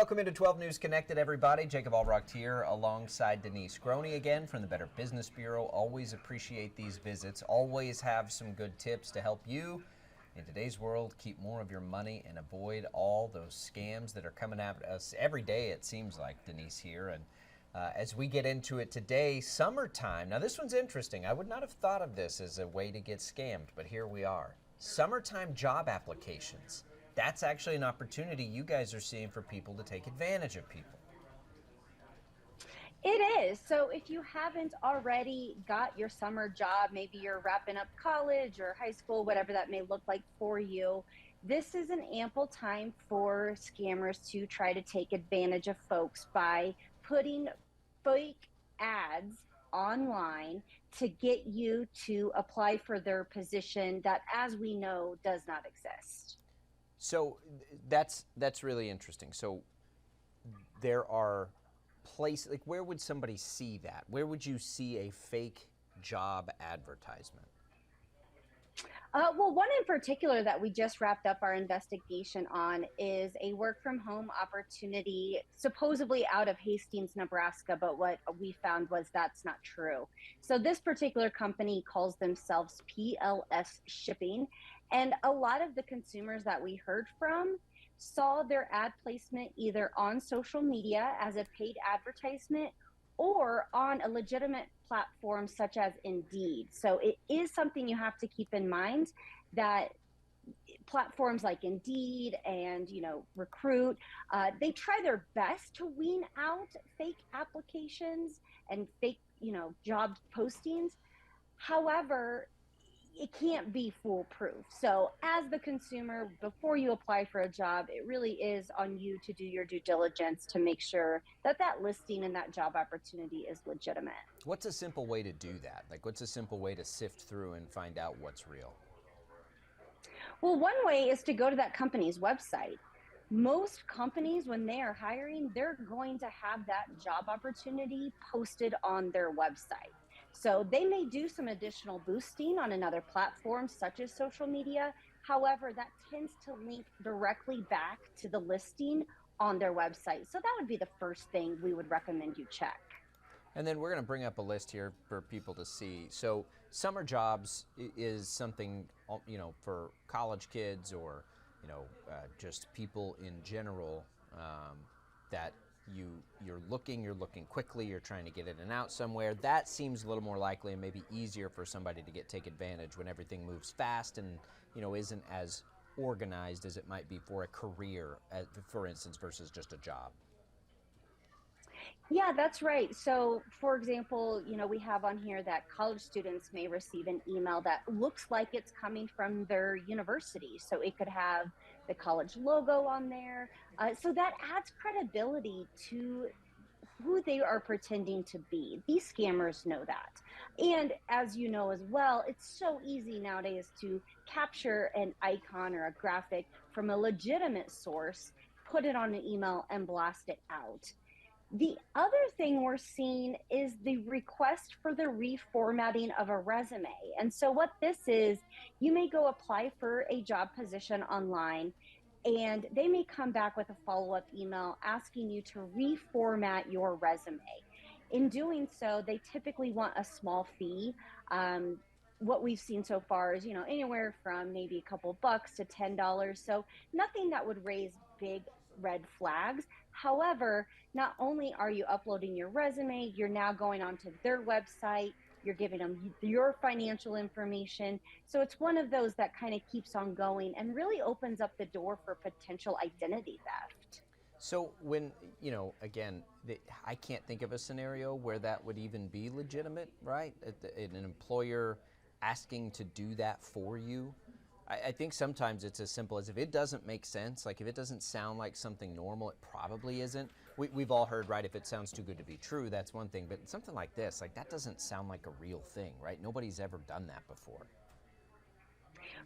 welcome into 12 News Connected, everybody. Jacob Albrecht here alongside Denise Groney again from the Better Business Bureau. Always appreciate these visits. Always have some good tips to help you in today's world keep more of your money and avoid all those scams that are coming at us every day, it seems like, Denise here. And as we get into it today, summertime. Now, this one's interesting. I would not have thought of this as a way to get scammed, but here we are. Summertime job applications. That's actually an opportunity you guys are seeing for people to take advantage of people. It is. So if you haven't already got your summer job, maybe you're wrapping up college or high school, whatever that may look like for you, this is an ample time for scammers to try to take advantage of folks by putting fake ads online to get you to apply for their position that, as we know, does not exist. So that's really interesting. So there are places, like where would somebody see that? Where would you see a fake job advertisement? Well, one in particular that we just wrapped up our investigation on is a work from home opportunity, supposedly out of Hastings, Nebraska. But what we found was that's not true. So this particular company calls themselves PLS Shipping. And a lot of the consumers that we heard from saw their ad placement either on social media as a paid advertisement or on a legitimate platform such as Indeed. So it is something you have to keep in mind, that platforms like Indeed and, Recruit, they try their best to wean out fake applications and fake, job postings. However, it can't be foolproof. So as the consumer, before you apply for a job, it really is on you to do your due diligence to make sure that that listing and that job opportunity is legitimate. What's a simple way to do that? Like, what's a simple way to sift through and find out what's real? Well, one way is to go to that company's website. Most companies, when they are hiring, they're going to have that job opportunity posted on their website. So they may do some additional boosting on another platform, such as social media. However, that tends to link directly back to the listing on their website. So that would be the first thing we would recommend you check. And then we're going to bring up a list here for people to see. So summer jobs is something, for college kids or, just people in general, that you're looking quickly, you're trying to get in and out somewhere. That seems a little more likely and maybe easier for somebody to take advantage when everything moves fast and, isn't as organized as it might be for a career, for instance, versus just a job. Yeah, that's right. So, for example, we have on here that college students may receive an email that looks like it's coming from their university. So it could have the college logo on there. So that adds credibility to who they are pretending to be. These scammers know that. And as you know as well, it's so easy nowadays to capture an icon or a graphic from a legitimate source, put it on an email, and blast it out. The other thing we're seeing is the request for the reformatting of a resume. And so, what this is, you may go apply for a job position online, and they may come back with a follow up email asking you to reformat your resume. In doing so, they typically want a small fee. What we've seen so far is, anywhere from maybe a couple bucks to $10. So, nothing that would raise big red flags. However, not only are you uploading your resume, you're now going onto their website, you're giving them your financial information. So it's one of those that kind of keeps on going and really opens up the door for potential identity theft. So when, again, I can't think of a scenario where that would even be legitimate, right? An employer asking to do that for you. I think sometimes it's as simple as if it doesn't make sense, like if it doesn't sound like something normal, it probably isn't. We've all heard, right, if it sounds too good to be true, that's one thing. But something like this, like that doesn't sound like a real thing, right? Nobody's ever done that before.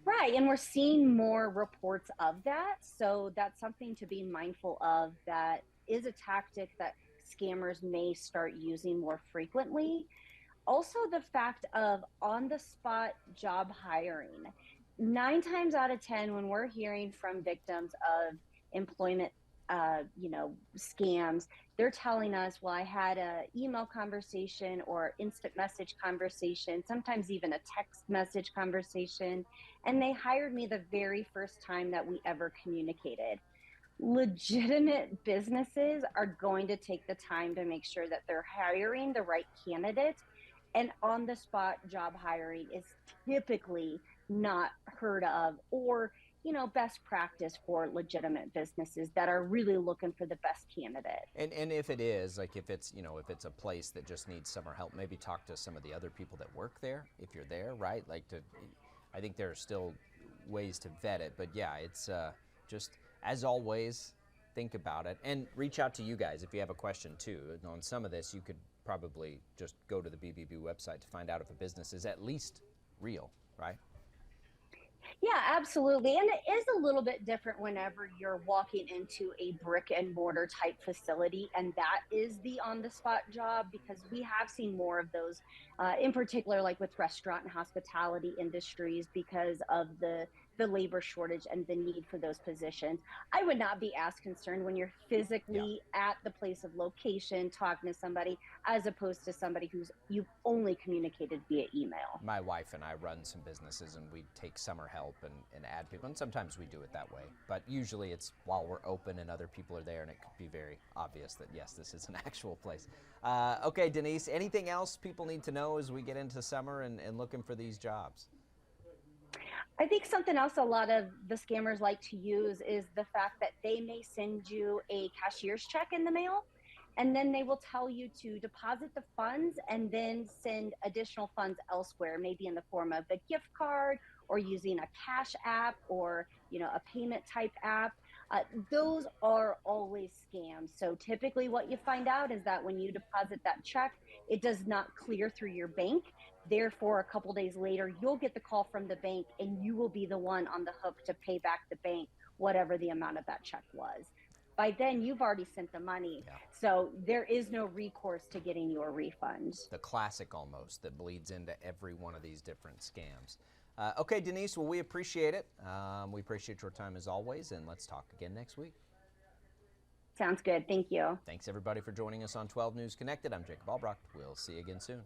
Right. And we're seeing more reports of that. So that's something to be mindful of, that is a tactic that scammers may start using more frequently. Also, the fact of on the spot job hiring. 9 times out of 10, when we're hearing from victims of employment scams. They're telling us, well, I had a email conversation or instant message conversation, sometimes even a text message conversation, and they hired me the very first time that we ever communicated. Legitimate businesses are going to take the time to make sure that they're hiring the right candidates, and on the spot job hiring is typically not heard of, or best practice for legitimate businesses that are really looking for the best candidate. And if it is, like if it's, if it's a place that just needs summer help, maybe talk to some of the other people that work there if you're there, right? I think there are still ways to vet it, but yeah, it's just, as always, think about it and reach out to you guys if you have a question too. And on some of this, you could probably just go to the BBB website to find out if a business is at least real, right? Yeah, absolutely. And it is a little bit different whenever you're walking into a brick and mortar type facility, and that is the on the spot job, because we have seen more of those, in particular, like with restaurant and hospitality industries, because of the labor shortage and the need for those positions. I would not be as concerned when you're Yeah. physically at the place of location talking to somebody, as opposed to somebody who's you've only communicated via email. My wife and I run some businesses and we take summer help and add people, and sometimes we do it that way, but usually it's while we're open and other people are there, and it could be very obvious that yes, this is an actual place. Okay, Denise, anything else people need to know as we get into summer and looking for these jobs? I think something else a lot of the scammers like to use is the fact that they may send you a cashier's check in the mail, and then they will tell you to deposit the funds and then send additional funds elsewhere, maybe in the form of a gift card or using a cash app, or a payment type app. Those are always scams. So typically what you find out is that when you deposit that check, it does not clear through your bank. Therefore, a couple days later, you'll get the call from the bank, and you will be the one on the hook to pay back the bank whatever the amount of that check was. By then, you've already sent the money. Yeah. So there is no recourse to getting your refund. The classic almost that bleeds into every one of these different scams. Okay, Denise, well, we appreciate it. We appreciate your time as always, and let's talk again next week. Sounds good. Thank you. Thanks, everybody, for joining us on 12 News Connected. I'm Jacob Albrecht. We'll see you again soon.